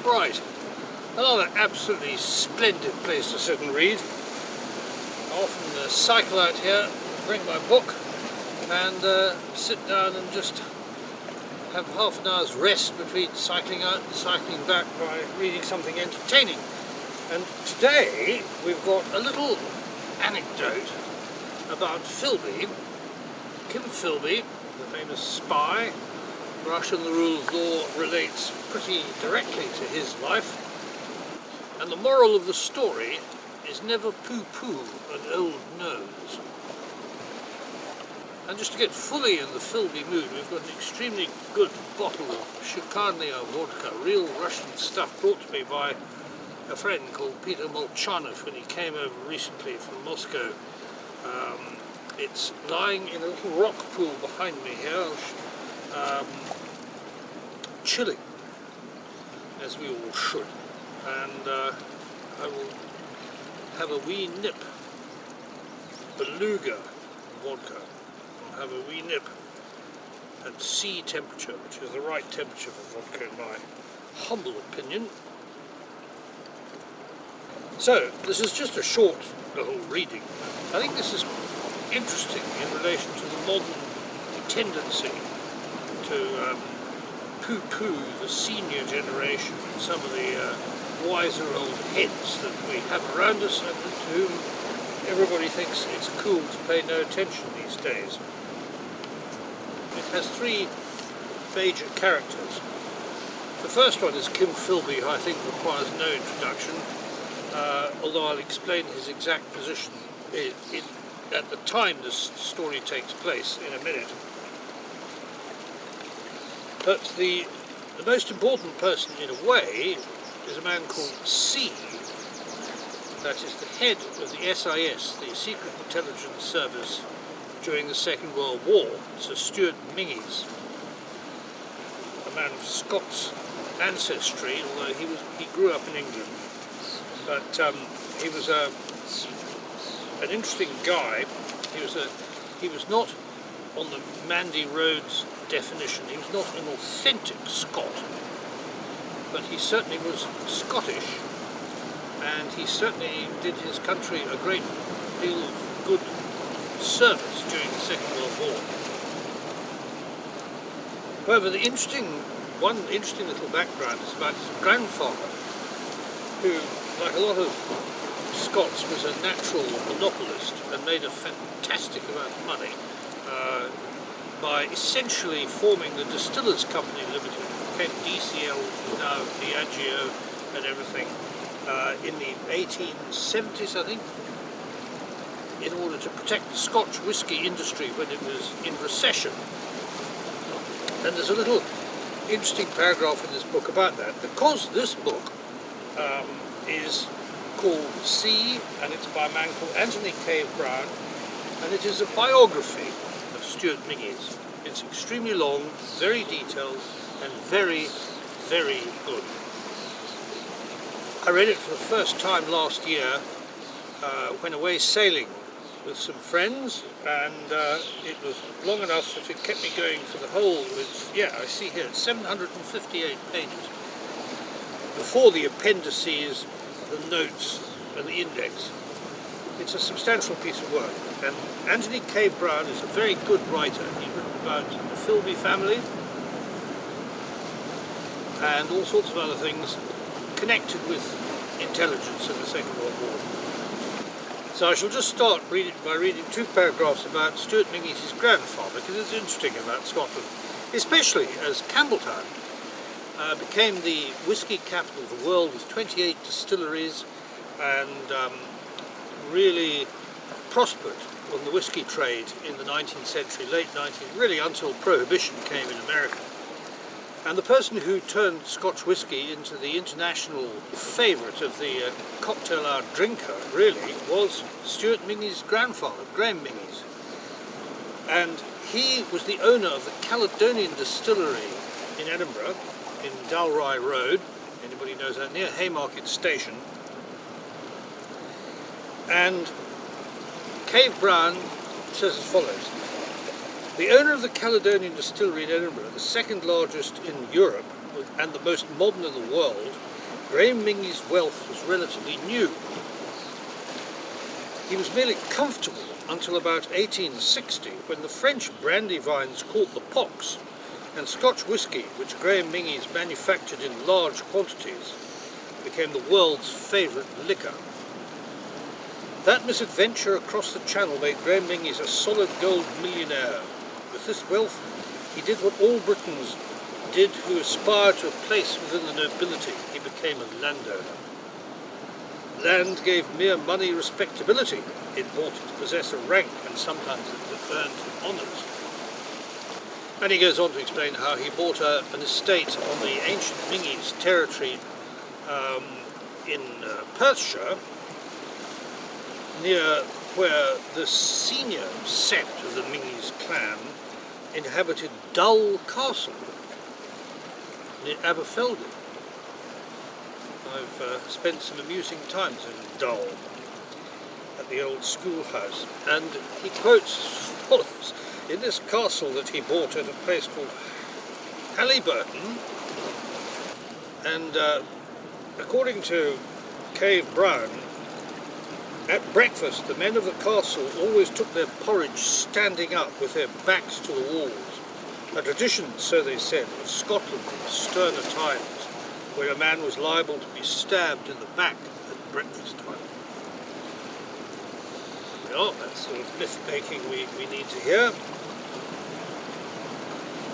Right, another absolutely splendid place to sit and read. I often cycle out here, bring my book and sit down and just have half an hour's rest between cycling out and cycling back by reading something entertaining. And today we've got a little anecdote about Philby, Kim Philby, the famous spy. Russian the rule of law relates pretty directly to his life, and the moral of the story is never pooh-pooh an old nose. And just to get fully in the Philby mood, we've got an extremely good bottle of Shikharnya vodka, real Russian stuff, brought to me by a friend called Peter Molchanov when he came over recently from Moscow. It's lying in a little rock pool behind me here, chilling, as we all should, and I will have a wee nip, beluga vodka. I'll have a wee nip at sea temperature, which is the right temperature for vodka in my humble opinion. So, this is just a short little reading. I think this is interesting in relation to the modern tendency to pooh-pooh the senior generation and some of the wiser old heads that we have around us and to whom everybody thinks it's cool to pay no attention these days. It has three major characters. The first one is Kim Philby, who I think requires no introduction, although I'll explain his exact position at the time this story takes place in a minute. But the most important person in a way is a man called C, that is the head of the SIS, the Secret Intelligence Service during the Second World War, Sir Stewart Menzies, a man of Scots ancestry, although he grew up in England. But he was an interesting guy. He was not on the Mandy Rhodes definition. He was not an authentic Scot, but he certainly was Scottish, and he certainly did his country a great deal of good service during the Second World War. However, one interesting little background is about his grandfather, who, like a lot of Scots, was a natural monopolist and made a fantastic amount of money by essentially forming the Distillers Company Limited, became DCL, now Diageo and everything, in the 1870s, I think, in order to protect the Scotch whisky industry when it was in recession. And there's a little interesting paragraph in this book about that, because this book is called C, and it's by a man called Anthony K. Brown, and it is a biography of Stuart Menzies. It's extremely long, very detailed, and very, very good. I read it for the first time last year when away sailing with some friends, and it was long enough that it kept me going for the whole. I see here, it's 758 pages. Before the appendices, the notes, and the index. It's a substantial piece of work, and Anthony K. Brown is a very good writer. He's written about the Philby family and all sorts of other things connected with intelligence in the Second World War. So I shall just start by reading two paragraphs about Stuart Menzies' grandfather, because it's interesting about Scotland, especially as Campbelltown became the whisky capital of the world with 28 distilleries and really prospered on the whisky trade in the 19th century, late 19th, really until Prohibition came in America. And the person who turned Scotch whisky into the international favourite of the cocktail hour drinker, really, was Stuart Menzies' grandfather, Graham Menzies. And he was the owner of the Caledonian Distillery in Edinburgh, in Dalry Road. Anybody knows that? Near Haymarket Station. And Cave Brown says as follows: the owner of the Caledonian Distillery in Edinburgh, the second largest in Europe and the most modern in the world, Graham Mingy's wealth was relatively new. He was merely comfortable until about 1860, when the French brandy vines caught the pox, and Scotch whisky, which Graham Mingy's manufactured in large quantities, became the world's favourite liquor. That misadventure across the Channel made Graham Mingy's a solid gold millionaire. With this wealth, he did what all Britons did who aspired to a place within the nobility. He became a landowner. Land gave mere money respectability. It brought to possess a rank, and sometimes it earned him honours. And he goes on to explain how he bought an estate on the ancient Mingy's territory in Perthshire, near where the senior set of the Mingy's clan inhabited Dull Castle, near Aberfeldy. I've spent some amusing times in Dull, at the old schoolhouse, and he quotes as follows: in this castle that he bought at a place called Halliburton, and according to Cave Brown, at breakfast the men of the castle always took their porridge standing up with their backs to the walls, a tradition, so they said, of Scotland in sterner times, where a man was liable to be stabbed in the back at breakfast time. Well, that's sort of myth-making we need to hear.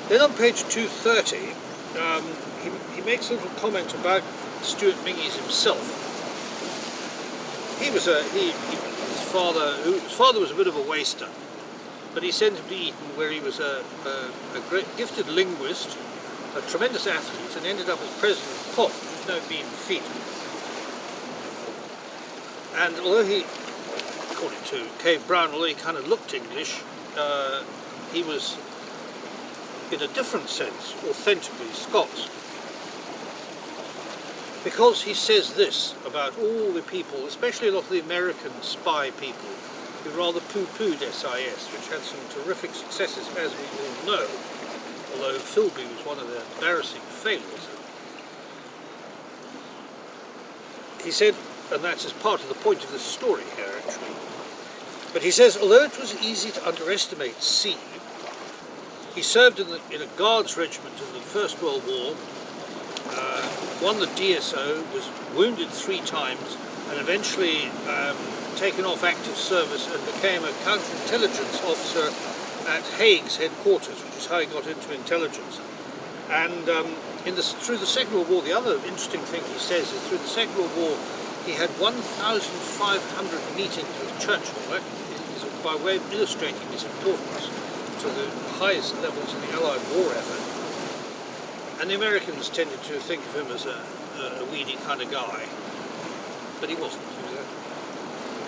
Then on page 230, he makes a little comment about Stuart Menzies himself. His father was a bit of a waster, but he sent him to Eton, where he was a great gifted linguist, a tremendous athlete, and ended up as president of POP, which is now being feet. And although he, according to Cave Brown, although he kind of looked English, he was, in a different sense, authentically Scots. Because he says this about all the people, especially a lot of the American spy people, who rather poo-pooed SIS, which had some terrific successes, as we all know, although Philby was one of their embarrassing failures. He said, and that's as part of the point of this story here actually, but he says, although it was easy to underestimate C, he served in a guards regiment in the First World War, won the DSO, was wounded 3 times, and eventually taken off active service and became a counterintelligence officer at Haig's headquarters, which is how he got into intelligence. And through the Second World War, the other interesting thing he says is through the Second World War, he had 1,500 meetings with Churchill. That is by way of illustrating his importance to the highest levels of the Allied war effort. And the Americans tended to think of him as a weedy kind of guy, but he wasn't.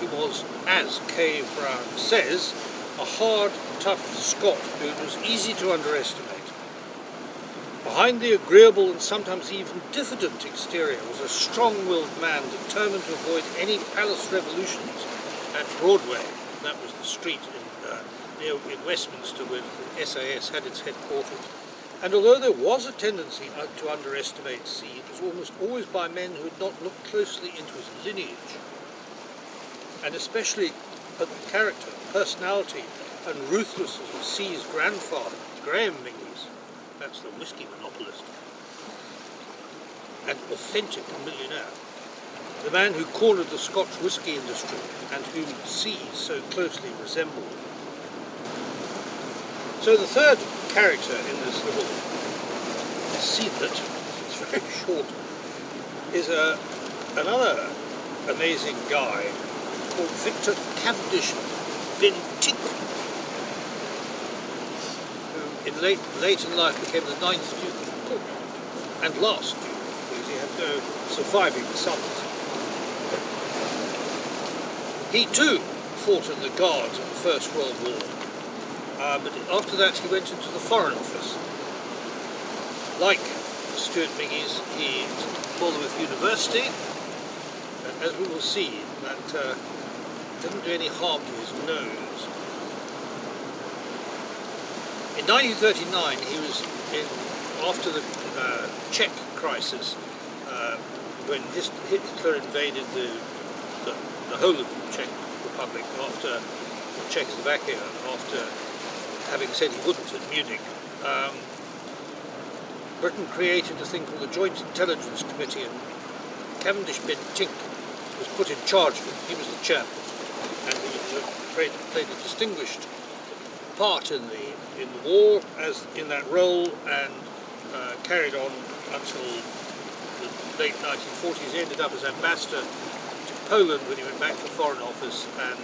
He was, as Cave Brown says, a hard, tough Scot who it was easy to underestimate. Behind the agreeable and sometimes even diffident exterior was a strong-willed man determined to avoid any palace revolutions at Broadway. That was the street in Westminster where the SAS had its headquarters. And although there was a tendency to underestimate C, it was almost always by men who had not looked closely into his lineage, and especially at the character, personality, and ruthlessness of C's grandfather, Graham Mingies, that's the whisky monopolist, an authentic millionaire, the man who cornered the Scotch whisky industry and whom C so closely resembled. So the third character in this little seedlet, it's very short, is another amazing guy called Victor Cavendish-Bentinck, who in late in life became the 9th Duke of Portland and last Duke, because he had no surviving sons. He too fought in the Guards in the First World War. But after that he went into the Foreign Office. Like Stuart Menzies, he attended Bournemouth University, and as we will see, that didn't do any harm to his nose. In 1939, he was after the Czech crisis, when Hitler invaded the whole of the Czech Republic after Czechoslovakia, after having said he wouldn't at Munich, Britain created a thing called the Joint Intelligence Committee, and Cavendish-Bentinck was put in charge of it. He was the chairman, and he played a distinguished part in the war as in that role, and carried on until the late 1940s. He ended up as ambassador to Poland when he went back to the Foreign Office, and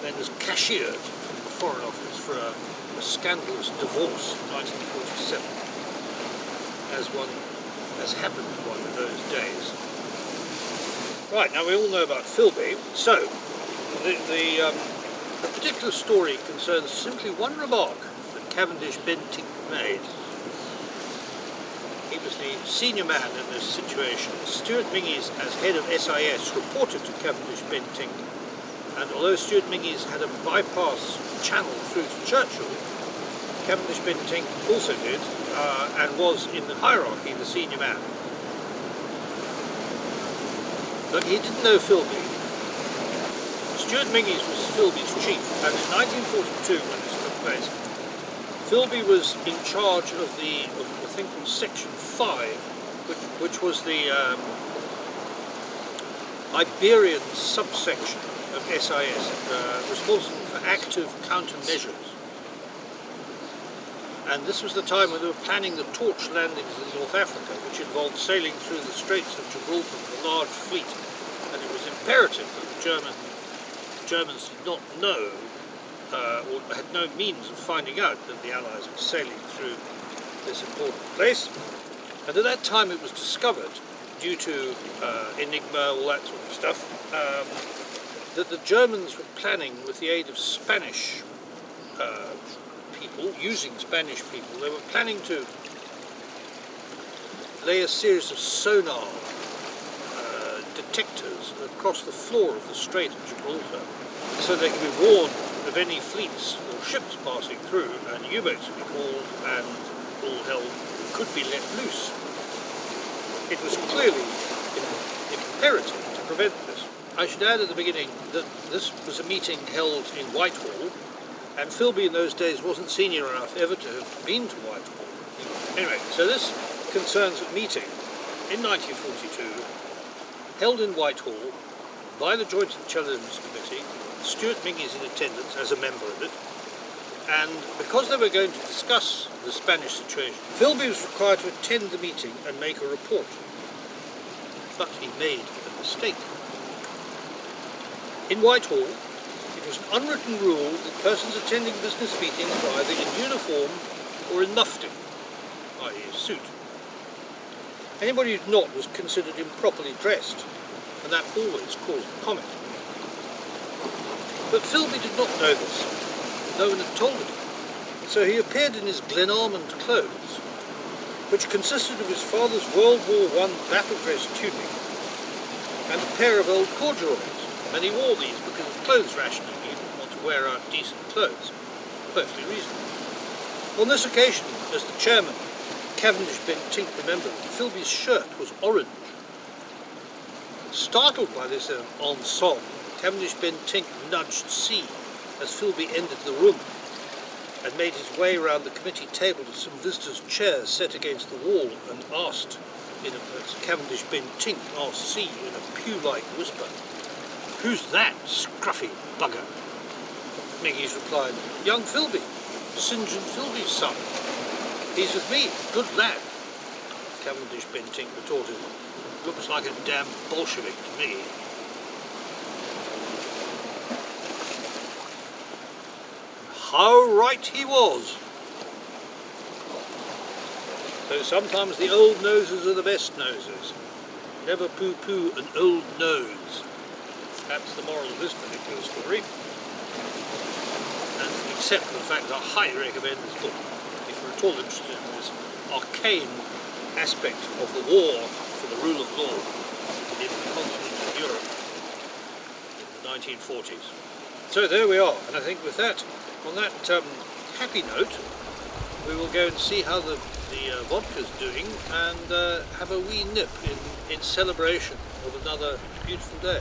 then was cashiered from the Foreign Office for a scandalous divorce in 1947, as happened one of those days. Right, now we all know about Philby, so the particular story concerns simply one remark that Cavendish-Bentinck made. He was the senior man in this situation. Stuart Menzies, as head of SIS, reported to Cavendish-Bentinck, and although Stuart Menzies had a bypass channel through to Churchill, Cavendish-Bentinck also did, and was in the hierarchy the senior man. But he didn't know Philby. Stuart Menzies was Philby's chief, and in 1942, when this took place, Philby was in charge of the thing called Section 5, which was the Iberian subsection of SIS, responsible for active countermeasures. And this was the time when they were planning the torch landings in North Africa, which involved sailing through the Straits of Gibraltar with a large fleet. And it was imperative that the Germans did not know, or had no means of finding out that the Allies were sailing through this important place. And at that time it was discovered, due to Enigma, all that sort of stuff, that the Germans were planning, with the aid of Spanish people, using Spanish people, they were planning to lay a series of sonar detectors across the floor of the Strait of Gibraltar, so they could be warned of any fleets or ships passing through, and U-boats would be called, and all hell could be let loose. It was clearly imperative to prevent this. I should add at the beginning that this was a meeting held in Whitehall, and Philby in those days wasn't senior enough ever to have been to Whitehall. Anyway, so this concerns a meeting in 1942 held in Whitehall by the Joint Intelligence Committee, Stuart Menzies in attendance as a member of it, and because they were going to discuss the Spanish situation, Philby was required to attend the meeting and make a report. But he made a mistake. In Whitehall, it was an unwritten rule that persons attending business meetings were either in uniform or in mufti, i.e. a suit. Anybody who not was considered improperly dressed, and that always caused comment. But Philby did not know this. No one had told him. So he appeared in his Glenalmond clothes, which consisted of his father's World War I battle dress tunic and a pair of old corduroys. And he wore these because of clothes rationing. He didn't want to wear out decent clothes. Perfectly reasonable. On this occasion, as the chairman, Cavendish-Bentinck remembered, Philby's shirt was orange. Startled by this ensemble, Cavendish-Bentinck nudged C as Philby entered the room and made his way round the committee table to some visitors' chairs set against the wall and asked, as Cavendish-Bentinck asked C in a pew-like whisper, "Who's that scruffy bugger?" Menzies replied, "Young Philby, St. John Philby's son. He's with me, good lad." Cavendish-Bentinck retorted, "Looks like a damn Bolshevik to me." How right he was. So sometimes the old noses are the best noses. Never poo-poo an old nose. That's the moral of this particular story. And except for the fact that I highly recommend this book, if you're at all interested in this arcane aspect of the war for the rule of law in the continent of Europe in the 1940s. So there we are, and I think with that, on that happy note, we will go and see how the the vodka's doing and have a wee nip in celebration of another beautiful day.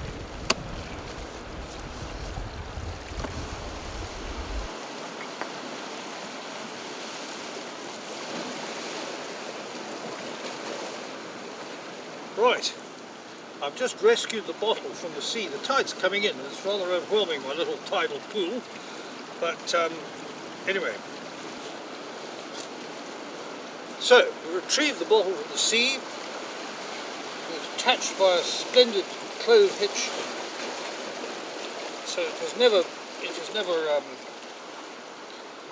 Right, I've just rescued the bottle from the sea. The tide's coming in and it's rather overwhelming, my little tidal pool. But anyway, so we retrieved the bottle from the sea. It was attached by a splendid clove hitch, so it has never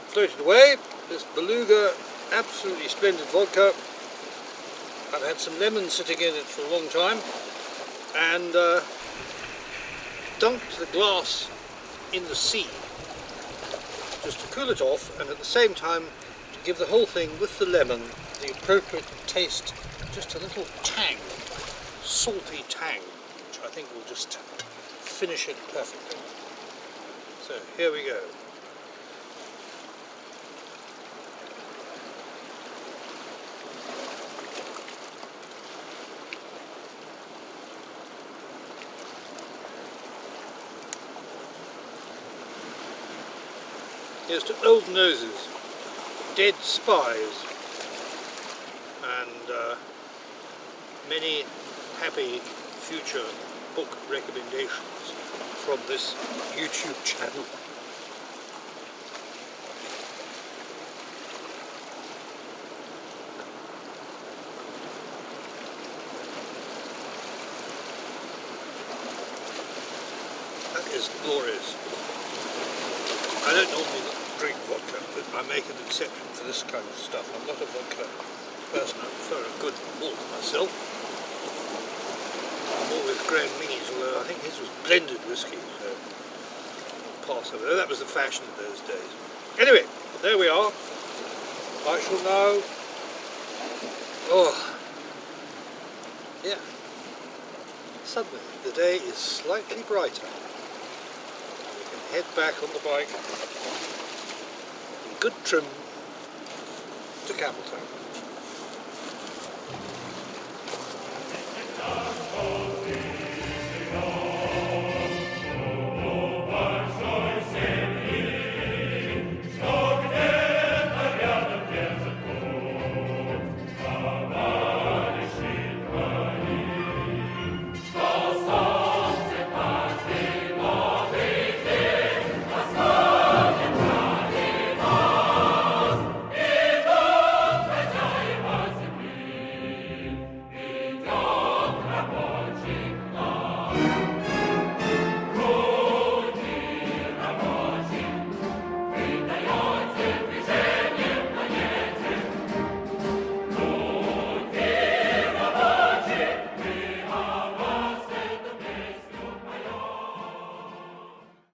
floated away. This Beluga, absolutely splendid vodka. I've had some lemon sitting in it for a long time, and dunked the glass in the sea just to cool it off, and at the same time to give the whole thing with the lemon the appropriate taste, just a little tang, salty tang, which I think will just finish it perfectly. So here we go. Here's to old noses, dead spies, and many happy future book recommendations from this YouTube channel. That is glorious. I don't normally drink vodka, but I make an exception for this kind of stuff. I'm not a vodka person, I prefer a good malt myself. I'm always Graham Minnie's, although I think his was blended whiskey, so I'll pass over there. That was the fashion of those days. Anyway, there we are. I shall now... Oh, yeah. Suddenly the day is slightly brighter. Head back on the bike in good trim to Campbelltown.